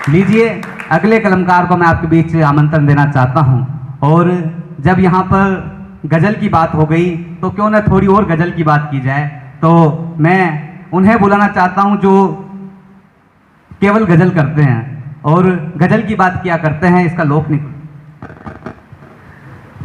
लीजिए, अगले कलमकार को मैं आपके बीच आमंत्रण देना चाहता हूं। और जब यहाँ पर गज़ल की बात हो गई तो क्यों ना थोड़ी और गज़ल की बात की जाए। तो मैं उन्हें बुलाना चाहता हूं जो केवल गज़ल करते हैं और गज़ल की बात किया करते हैं, इसका लोक निकल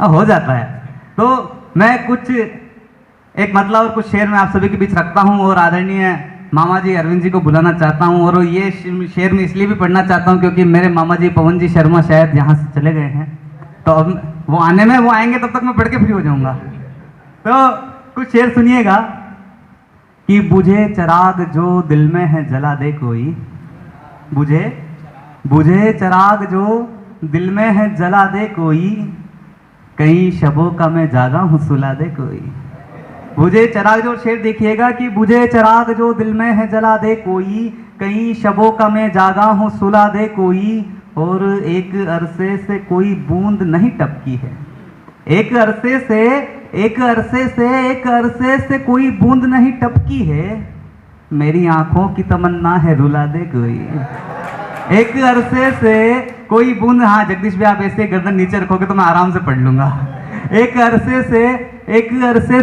हो जाता है। तो मैं कुछ एक मतलब और कुछ शेर मैं आप सभी के बीच रखता हूं और आदरणीय मामा जी अरविंद जी को बुलाना चाहता हूं। और ये शेर मैं इसलिए भी पढ़ना चाहता हूं क्योंकि मेरे मामा जी पवन जी शर्मा शायद यहाँ से चले गए हैं, तो अब वो आने में, वो आएंगे तब तक मैं पढ़ के फ्री हो जाऊंगा। तो कुछ शेर सुनिएगा कि बुझे चराग जो दिल में है जला दे कोई, बुझे चराग जो दिल में है जला दे कोई, कई शबों का मैं जागा हूं सुला दे कोई। बुझे चराग जो शेर देखिएगा कि बुझे चराग जो दिल में है जला दे कोई, कई शबों का मैं जागा हूं सुला दे कोई। और एक अरसे से कोई बूंद नहीं टपकी है, एक अरसे से कोई बूंद नहीं टपकी है, मेरी आंखों की तमन्ना है रुला दे कोई। एक अरसे से कोई बूंद, हाँ जगदीश भाई आप ऐसे गर्दन नीचे रखोगे तो मैं आराम से पढ़ लूंगा। एक अरसे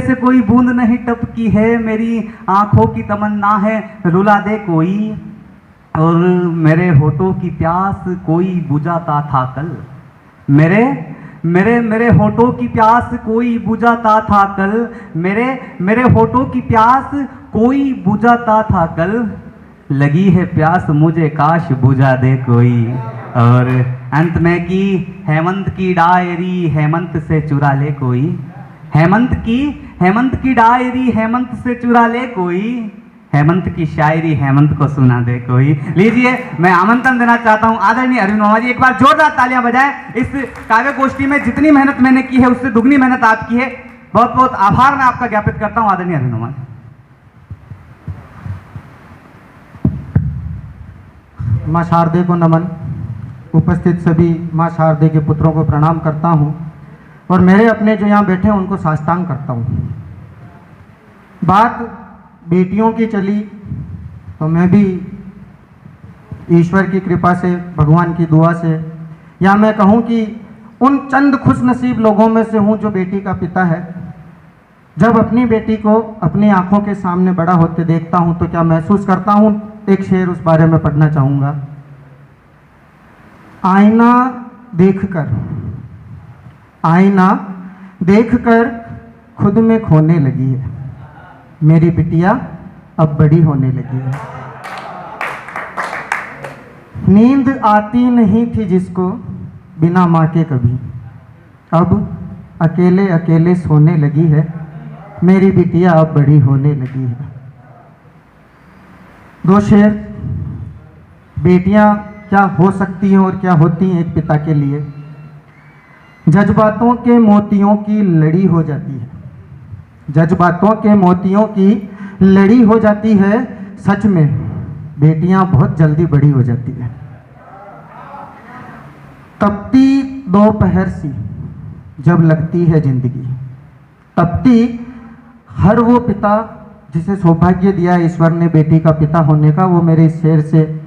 से कोई बूंद नहीं टपकी है, मेरी आंखों की तमन्ना है रुला दे कोई। और मेरे होठों की प्यास कोई बुझाता था कल, मेरे होठों की प्यास कोई बुझाता था कल, मेरे होठों की प्यास कोई बुझाता था कल, लगी है प्यास मुझे काश बुझा दे कोई। और अंत में कि हेमंत की डायरी हेमंत से चुरा ले कोई, हेमंत की डायरी हेमंत से चुरा ले कोई, हेमंत की शायरी हेमंत को सुना दे कोई। लीजिए, मैं आमंत्रण देना चाहता हूं आदरणीय अरविंद मामा जी, एक बार जोरदार तालियां बजाएं। इस काव्य गोष्ठी में जितनी मेहनत मैंने की है उससे दुगनी मेहनत आपकी है। बहुत बहुत आभार मैं आपका ज्ञापित करता हूं आदरणीय अरविंद मामा जी। माँ शारदे को नमन। उपस्थित सभी माँ शारदे के पुत्रों को प्रणाम करता हूँ और मेरे अपने जो यहाँ बैठे हैं उनको साष्टांग करता हूँ। बात बेटियों की चली तो मैं भी ईश्वर की कृपा से, भगवान की दुआ से, या मैं कहूँ कि उन चंद खुशनसीब लोगों में से हूँ जो बेटी का पिता है। जब अपनी बेटी को अपनी आंखों के सामने बड़ा होते देखता हूँ तो क्या महसूस करता हूँ, एक शेर उस बारे में पढ़ना चाहूँगा। आईना देखकर खुद में खोने लगी है, मेरी बिटिया अब बड़ी होने लगी है। नींद आती नहीं थी जिसको बिना माँ के कभी, अब अकेले अकेले सोने लगी है, मेरी बिटिया अब बड़ी होने लगी है। दो शेर। बेटियां क्या हो सकती हैं और क्या होती हैं एक पिता के लिए। जज्बातों के मोतियों की लड़ी हो जाती है, जज्बातों के मोतियों की लड़ी हो जाती है, सच में बेटियां बहुत जल्दी बड़ी हो जाती है। तपती दोपहर सी जब लगती है जिंदगी, तपती हर वो पिता जिसे सौभाग्य दिया ईश्वर ने बेटी का पिता होने का, वो मेरे इस शेर से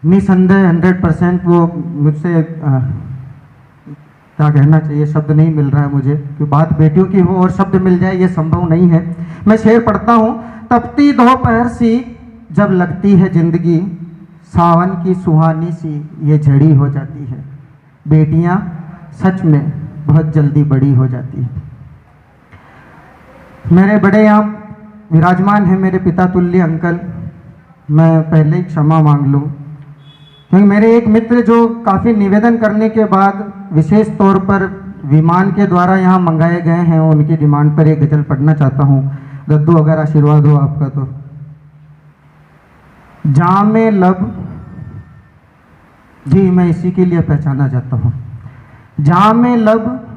निसंदेह 100% वो मुझसे क्या कहना चाहिए, शब्द नहीं मिल रहा है मुझे कि बात बेटियों की हो और शब्द मिल जाए ये संभव नहीं है। मैं शेर पढ़ता हूँ। तपती दोपहर सी जब लगती है जिंदगी, सावन की सुहानी सी ये झड़ी हो जाती है, बेटियां सच में बहुत जल्दी बड़ी हो जाती है। मेरे बड़े यहाँ विराजमान हैं मेरे पिता तुल्य अंकल, मैं पहले ही क्षमा मांग लूँ क्योंकि मेरे एक मित्र जो काफ़ी निवेदन करने के बाद विशेष तौर पर विमान के द्वारा यहाँ मंगाए गए हैं, उनकी डिमांड पर एक गज़ल पढ़ना चाहता हूँ। दद्दू अगर आशीर्वाद हो आपका तो। जामे लब, जी मैं इसी के लिए पहचाना जाता हूँ। जामे लब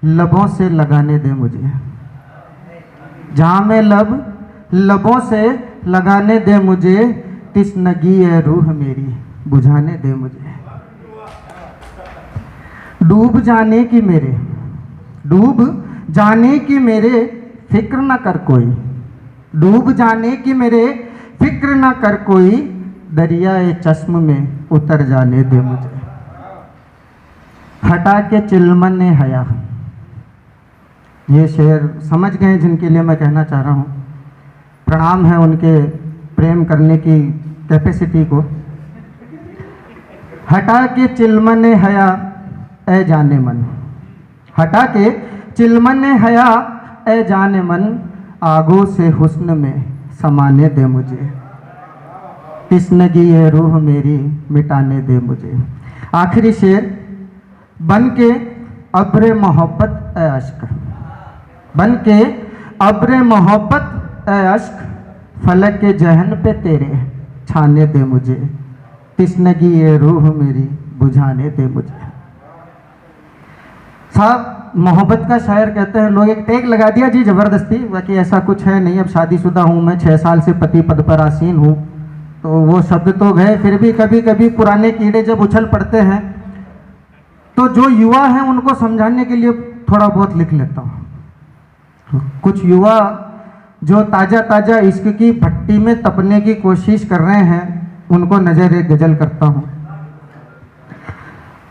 लबों से लगाने दे मुझे, जामे लब लबों से लगाने दे मुझे, तिस्नगी है रूह मेरी बुझाने दे मुझे। डूब जाने की मेरे फिक्र न कर कोई, डूब जाने की मेरे फिक्र न कर कोई, दरियाए चश्म में उतर जाने दे मुझे, हटा के चिलमन हया। ये शेर समझ गए जिनके लिए मैं कहना चाह रहा हूँ। प्रणाम है उनके प्रेम करने की कैपेसिटी को। हटा के चिलमन हया ए जाने मन, हटा के चिलमन हया ए जाने मन, आगों से हुस्न में समाने दे मुझे, तिस्नगी ये रूह मेरी मिटाने दे मुझे। आखिरी शेर, बन के अब्रे मोहब्बत ए अश्क, बन के अब्रे मोहब्बत ए अश्क, फलक के जहन पे तेरे छाने दे मुझे, तिस्नगी ये रूह मेरी बुझाने दे मुझे। साहब मोहब्बत का शायर कहते हैं, लोग एक टेक लगा दिया जी ज़बरदस्ती, बाकी ऐसा कुछ है नहीं। अब शादीशुदा हूँ मैं, 6 साल से पति पद पर आसीन हूँ, तो वो शब्द तो गए, फिर भी कभी कभी पुराने कीड़े जब उछल पड़ते हैं तो जो युवा हैं उनको समझाने के लिए थोड़ा बहुत लिख लेता हूँ। कुछ युवा जो ताज़ा ताज़ा इश्क की भट्टी में तपने की कोशिश कर रहे हैं, उनको नज़र एक गज़ल करता हूँ।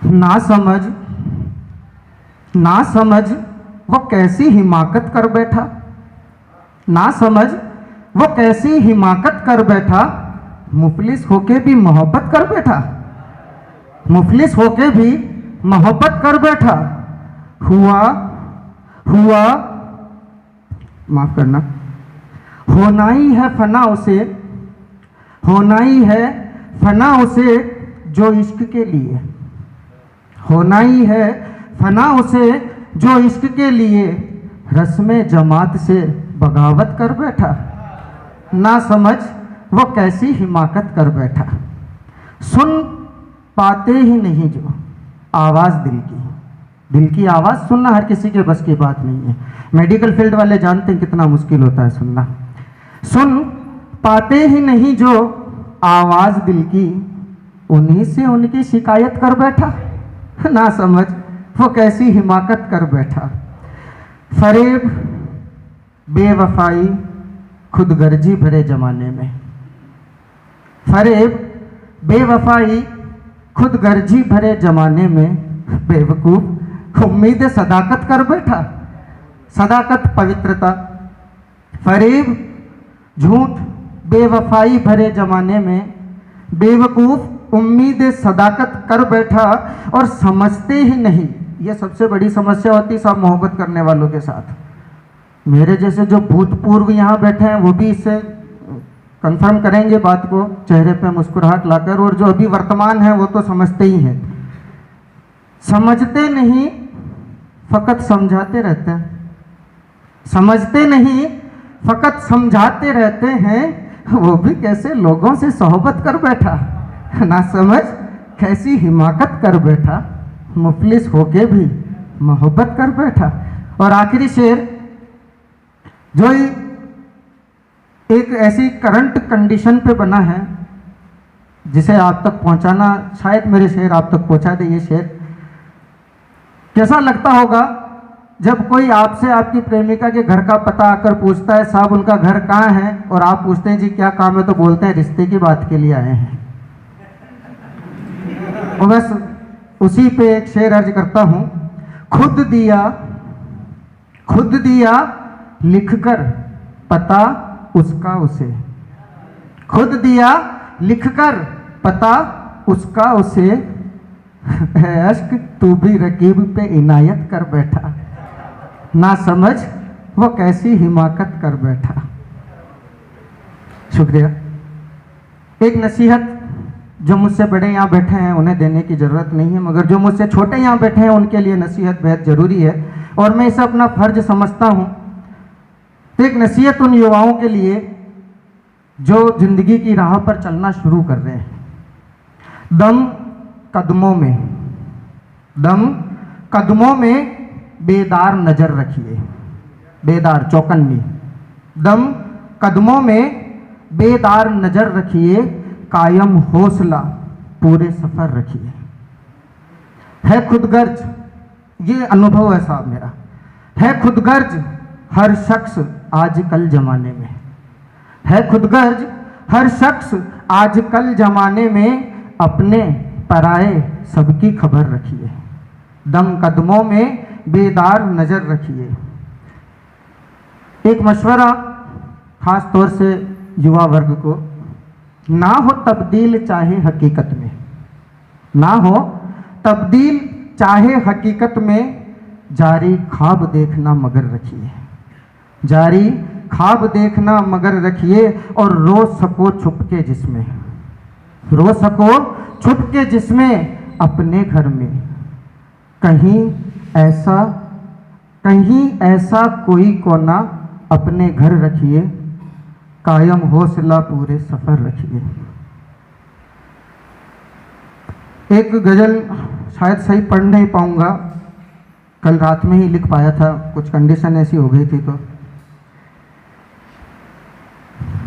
ना समझ वो कैसी हिमाकत कर बैठा, ना समझ वो कैसी हिमाकत कर बैठा, मुफलिस होके भी मोहब्बत कर बैठा, मुफलिस होके भी मोहब्बत कर बैठा। हुआ माफ करना, होना ही है फना उसे, होना ही है फना उसे जो इश्क के लिए, होना ही है फना उसे जो इश्क के लिए, रस्म जमात से बगावत कर बैठा। ना समझ वो कैसी हिमाकत कर बैठा, सुन पाते ही नहीं जो आवाज़ दिल की आवाज़ सुनना हर किसी के बस की बात नहीं है। मेडिकल फील्ड वाले जानते हैं कितना मुश्किल होता है सुनना। सुन पाते ही नहीं जो आवाज़ दिल की, उन्हीं से उनकी शिकायत कर बैठा। ना समझ वो कैसी हिमाकत कर बैठा। फरेब बेवफाई खुदगर्जी भरे ज़माने में, फरेब बेवफाई खुदगर्जी भरे ज़माने में, बेवकूफ़ उम्मीद सदाकत कर बैठा। सदाकत पवित्रता, फरेब झूठ बेवफाई भरे ज़माने में, बेवकूफ़ उम्मीद सदाकत कर बैठा और समझते ही नहीं। ये सबसे बड़ी समस्या होती है सब मोहब्बत करने वालों के साथ। मेरे जैसे जो भूतपूर्व यहाँ बैठे हैं वो भी इससे कंफर्म करेंगे बात को, चेहरे पे मुस्कुराहट लाकर, और जो अभी वर्तमान है वो तो समझते ही हैं। समझते नहीं फ़कत समझाते रहते हैं, समझते नहीं फ़कत समझाते रहते हैं, वो भी कैसे लोगों से सोहबत कर बैठा। ना समझ कैसी हिमाकत कर बैठा, मुफलिस होके भी मोहब्बत कर बैठा। और आखिरी शेर जो एक ऐसी करंट कंडीशन पे बना है जिसे आप तक पहुंचाना, शायद मेरे शेर आप तक पहुंचा दे। ये शेर कैसा लगता होगा जब कोई आपसे आपकी प्रेमिका के घर का पता आकर पूछता है, साहब उनका घर कहाँ है, और आप पूछते हैं जी क्या काम है, तो बोलते हैं रिश्ते की बात के लिए आए हैं। और बस उसी पे एक शेर अर्ज करता हूँ। खुद दिया लिखकर पता उसका उसे, खुद दिया लिखकर पता उसका उसे, है अश्क तू भी रकीब पे इनायत कर बैठा। ना समझ वो कैसी हिमाकत कर बैठा। शुक्रिया। एक नसीहत जो मुझसे बड़े यहाँ बैठे हैं उन्हें देने की ज़रूरत नहीं है, मगर जो मुझसे छोटे यहाँ बैठे हैं उनके लिए नसीहत बेहद ज़रूरी है और मैं इसे अपना फ़र्ज समझता हूँ। तो एक नसीहत उन युवाओं के लिए जो ज़िंदगी की राह पर चलना शुरू कर रहे हैं। दम कदमों में बेदार नज़र रखिए, बेदार चौकन्नी। दम कदमों में बेदार नज़र रखिए, कायम हौसला पूरे सफ़र रखिए। है खुदगर्ज, ये अनुभव है साहब मेरा, है खुदगर्ज हर शख्स आजकल ज़माने में, है खुदगर्ज हर शख्स आजकल जमाने में अपने पराए सबकी खबर रखिए, दम कदमों में बेदार नजर रखिए। एक मशवरा खास तौर से युवा वर्ग को, ना हो तब्दील चाहे हकीकत में, ना हो तब्दील चाहे हकीकत में, जारी ख्वाब देखना मगर रखिए, जारी ख्वाब देखना मगर रखिए। और रो सको छुपके जिसमें, रो सको छुपके जिसमें, अपने घर में कहीं ऐसा कोई कोना अपने घर रखिए, कायम हौसला पूरे सफर रखिए। एक गजल शायद सही पढ़ नहीं पाऊंगा, कल रात में ही लिख पाया था, कुछ कंडीशन ऐसी हो गई थी तो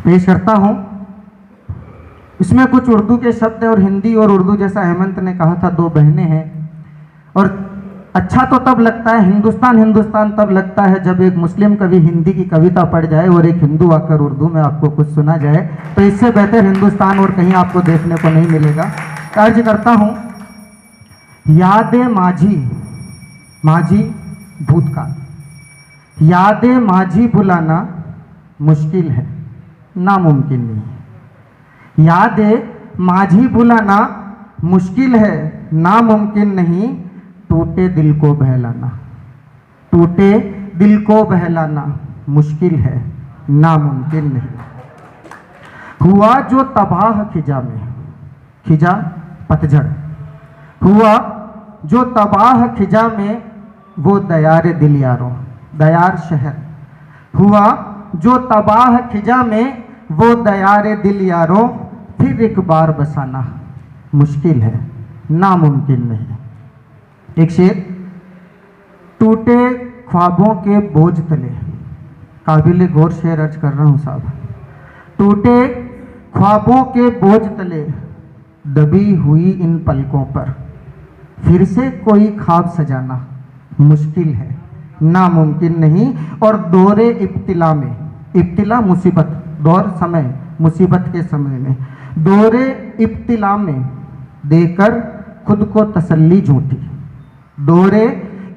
पेश करता हूं। इसमें कुछ उर्दू के शब्द है और हिंदी और उर्दू, जैसा हेमंत ने कहा था, दो बहनें हैं। और अच्छा तो तब लगता है, हिंदुस्तान हिंदुस्तान तब लगता है जब एक मुस्लिम कवि हिंदी की कविता पढ़ जाए और एक हिंदू आकर उर्दू में आपको कुछ सुना जाए, तो इससे बेहतर हिंदुस्तान और कहीं आपको देखने को नहीं मिलेगा। अर्ज करता हूं, यादें माझी, माझी भूतकाल, यादें माझी भुलाना मुश्किल है, नामुमकिन नहीं। यादें माझी भुलाना मुश्किल है, नामुमकिन नहीं। टूटे दिल को बहलाना, टूटे दिल को बहलाना मुश्किल है, नामुमकिन नहीं। हुआ जो तबाह खिजा में, खिजा पतझड़, हुआ जो तबाह खिजा में, वो दयार दिल यारों, दयार शहर। हुआ जो तबाह खिजा में, वो दयार दिल यारों, फिर एक बार बसाना मुश्किल है, नामुमकिन नहीं। एक शेर, टूटे ख्वाबों के बोझ तले, काबिल गौर शेर अर्ज कर रहा हूं साहब। टूटे ख्वाबों के बोझ तले, दबी हुई इन पलकों पर, फिर से कोई ख्वाब सजाना मुश्किल है, नामुमकिन नहीं। और दौरे इब्तिला में, इब्तिला मुसीबत, दौर समय, मुसीबत के समय में, दौरे इब्तिला में देकर खुद को तसल्ली झूठी, दौरे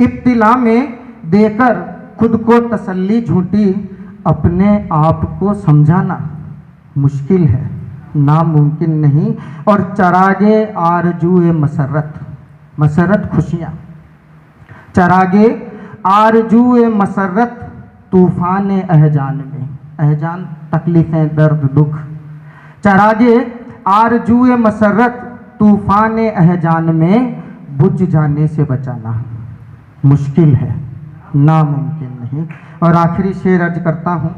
इब्तिला में देकर खुद को तसल्ली झूठी, अपने आप को समझाना मुश्किल है, नामुमकिन नहीं। और चरागे आरजूए मसरत, मसरत खुशियाँ, चरागे आरजूए मसरत, तूफान अहजान में, अहजान तकलीफ़ें दर्द दुख, चरागे आरजूए मसरत, तूफान अहजान में, बुझ जाने से बचाना मुश्किल है, नामुमकिन नहीं। और आखिरी शेर अर्ज करता हूँ।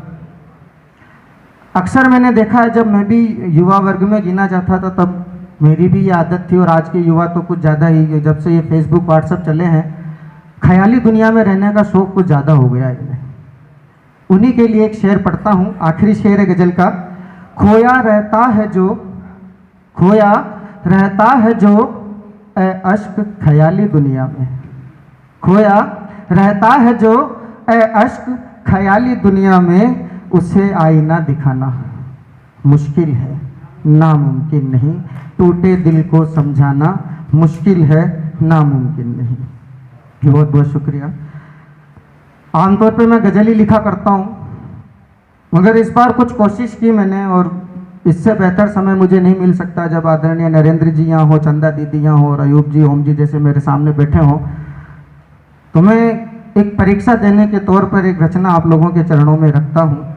अक्सर मैंने देखा है, जब मैं भी युवा वर्ग में गिना जाता था तब मेरी भी ये आदत थी, और आज के युवा तो कुछ ज़्यादा ही, जब से ये फेसबुक व्हाट्सएप चले हैं, ख्याली दुनिया में रहने का शौक़ कुछ ज़्यादा हो गया है इन्हें। उन्हीं के लिए एक शेर पढ़ता हूँ, आखिरी शेर है गज़ल का। खोया रहता है जो, खोया रहता है जो, ए अश्क ख्याली दुनिया में, खोया रहता है जो, ए अश्क ख्याली दुनिया में, उसे आईना दिखाना मुश्किल है, नामुमकिन नहीं। टूटे दिल को समझाना मुश्किल है, नामुमकिन नहीं। बहुत बहुत शुक्रिया। आमतौर पे मैं गज़ल ही लिखा करता हूँ, मगर इस बार कुछ कोशिश की मैंने, और इससे बेहतर समय मुझे नहीं मिल सकता जब आदरणीय नरेंद्र जी यहाँ हो, चंदा दीदी यहाँ हो, और अयूब जी, ओम जी जैसे मेरे सामने बैठे हों। तो मैं एक परीक्षा देने के तौर पर एक रचना आप लोगों के चरणों में रखता हूँ।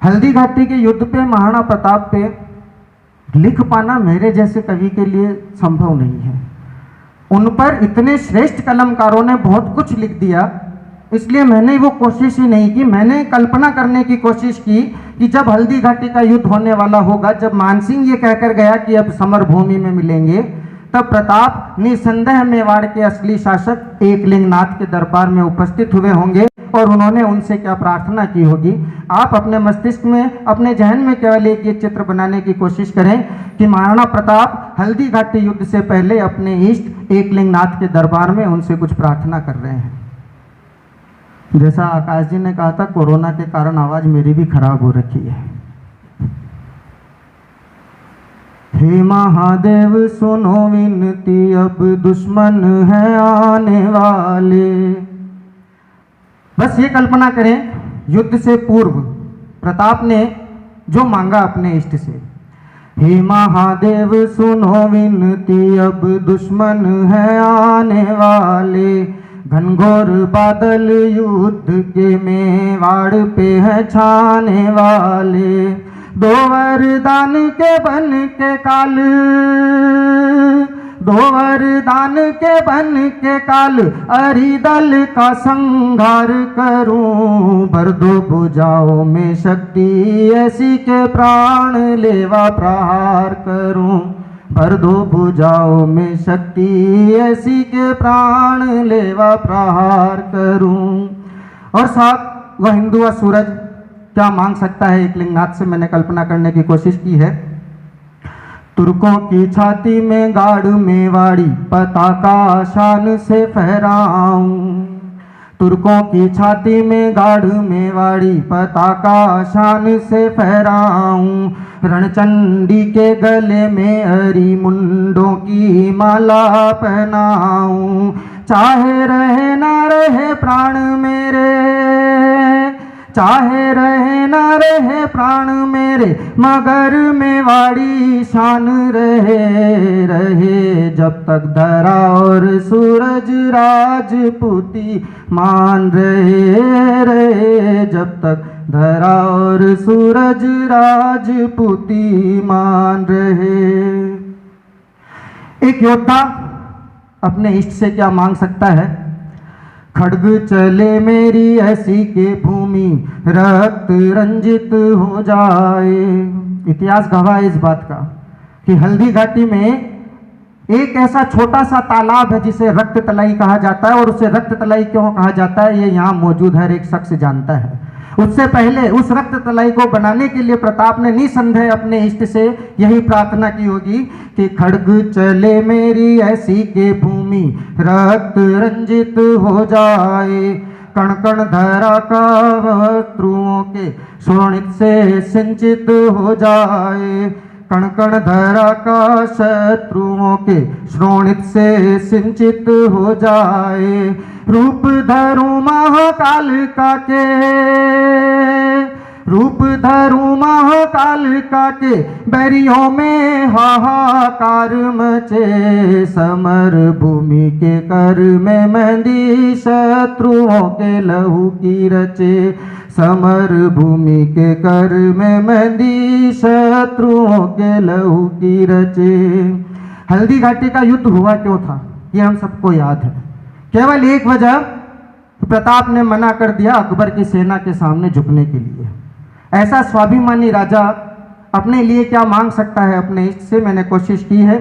हल्दी घाटी के युद्ध पे, महाराणा प्रताप पे लिख पाना मेरे जैसे कवि के लिए संभव नहीं है। उन पर इतने श्रेष्ठ कलमकारों ने बहुत कुछ लिख दिया, इसलिए मैंने वो कोशिश ही नहीं की। मैंने कल्पना करने की कोशिश की कि जब हल्दी घाटी का युद्ध होने वाला होगा, जब मानसिंह ये कहकर गया कि अब समर भूमि में मिलेंगे, तब प्रताप निसंदेह मेवाड़ के असली शासक एकलिंगनाथ के दरबार में उपस्थित हुए होंगे और उन्होंने उनसे क्या प्रार्थना की होगी। आप अपने मस्तिष्क में, अपने जहन में केवल एक ये चित्र बनाने की कोशिश करें कि महाराणा प्रताप हल्दी घाटी युद्ध से पहले अपने इष्ट एकलिंगनाथ के दरबार में उनसे कुछ प्रार्थना कर रहे हैं। जैसा आकाश जी ने कहा था, कोरोना के कारण आवाज़ मेरी भी खराब हो रखी है। हे महादेव सुनो विनती, अब दुश्मन है आने वाले। बस ये कल्पना करें, युद्ध से पूर्व प्रताप ने जो मांगा अपने इष्ट से, हे महादेव सुनो विनती, अब दुश्मन है आने वाले। घनघोर बादल युद्ध के मेवाड़ पे है छाने वाले। दो वरदान के बन के काल, दो वरदान के बन के काल, अरिदल का संहार करूं। भर दो भुजाओं में शक्ति ऐसी के प्राण लेवा प्रहार करूं। भर दो भुजाओं में शक्ति ऐसी के प्राण लेवा प्रहार करूं। और साथ वह हिंदू व सूरज क्या मांग सकता है, एक लिंगनाथ से मैंने कल्पना करने की कोशिश की है। तुर्कों की छाती में गाड़ मेवाड़ी, पताका शान से फहराऊं। तुर्कों की छाती में गाड़ मेवाड़ी, पताका शान से फहराऊं। रणचंडी के गले में हरी मुंडों की माला पहनाऊं। चाहे रहे ना रहे प्राण मेरे, चाहे रहे ना रहे प्राण मेरे, मगर मेवाड़ी शान रहे। रहे जब तक धरा और सूरज राजपूती मान रहे। रहे जब तक धरा और सूरज राजपूती मान रहे। एक योद्धा अपने इष्ट से क्या मांग सकता है? खड्ग चले मेरी ऐसी के भूमि, रक्त रंजित हो जाए। इतिहास गवाह है इस बात का कि हल्दी घाटी में एक ऐसा छोटा सा तालाब है जिसे रक्त तलाई कहा जाता है, और उसे रक्त तलाई क्यों कहा जाता है ये यहाँ मौजूद हर एक शख्स जानता है। उससे पहले उस रक्त तलाई को बनाने के लिए प्रताप ने निसंदेह अपने इष्ट से यही प्रार्थना की होगी कि खड्ग चले मेरी ऐसी के भूमि, रक्त रंजित हो जाए। कण कण धरा का शत्रुओं के शोणित से सिंचित हो जाए। कण कण धरा का शत्रुओं के श्रोणित से सिंचित हो जाए। रूप धरूं महाकाल का के, रूप धरूं महाकाल का के, बैरियों में हाहाकार मचे। समर भूमि के कर में मेहंदी शत्रुओं के लहू की रचे। समर भूमि के कर में मेहंदी शत्रुओं के लहू की रचे। हल्दी घाटी का युद्ध हुआ क्यों था ये हम सबको याद है। केवल एक वजह, प्रताप ने मना कर दिया अकबर की सेना के सामने झुकने के लिए। ऐसा स्वाभिमानी राजा अपने लिए क्या मांग सकता है अपने इष्ट से? मैंने कोशिश की है,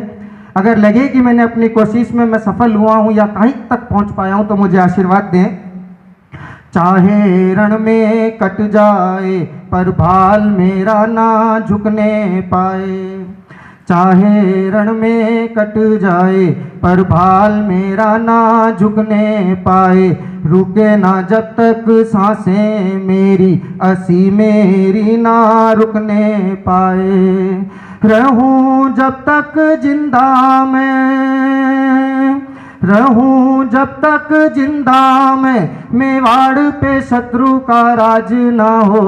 अगर लगे कि मैंने अपनी कोशिश में मैं सफल हुआ हूँ या कहीं तक पहुँच पाया हूँ तो मुझे आशीर्वाद दें। चाहे रण में कट जाए पर भाल मेरा ना झुकने पाए। चाहे रण में कट जाए पर भाल मेरा ना झुकने पाए। रुके ना जब तक सांसें मेरी, असी मेरी ना रुकने पाए। रहूं जब तक जिंदा मैं, रहूं जब तक जिंदा मैं, मेवाड़ पे शत्रु का राज ना हो।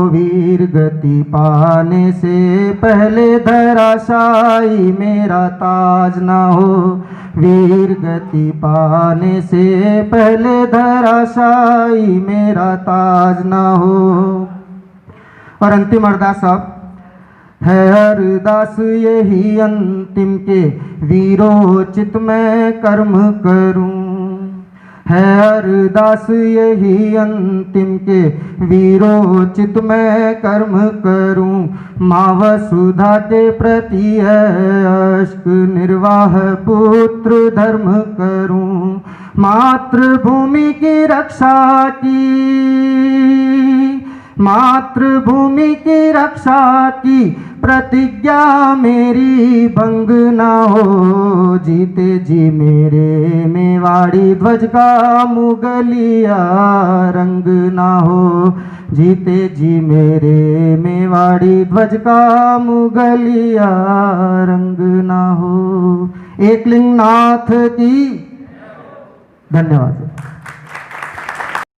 वीर गति पाने से पहले धराशायी मेरा ताज ना हो। वीर गति पाने से पहले धराशायी मेरा ताज ना हो। और अंतिम अरदास साहब है अरदास यही अंतिम के, वीरोचित मैं कर्म करूं। है अरदास यही अंतिम के, वीरोचित मैं कर्म करूं। माँ वसुधा के प्रति है अश्क निर्वाह पुत्र धर्म करूं। मातृभूमि की रक्षा की, मातृभूमि की रक्षा की प्रतिज्ञा मेरी भंग ना हो। जीते जी मेरे मेवाड़ी ध्वज का मुगलिया रंग ना हो। जीते जी मेरे मेवाड़ी ध्वज का मुगलिया रंग ना हो। एकलिंगनाथ की धन्यवाद।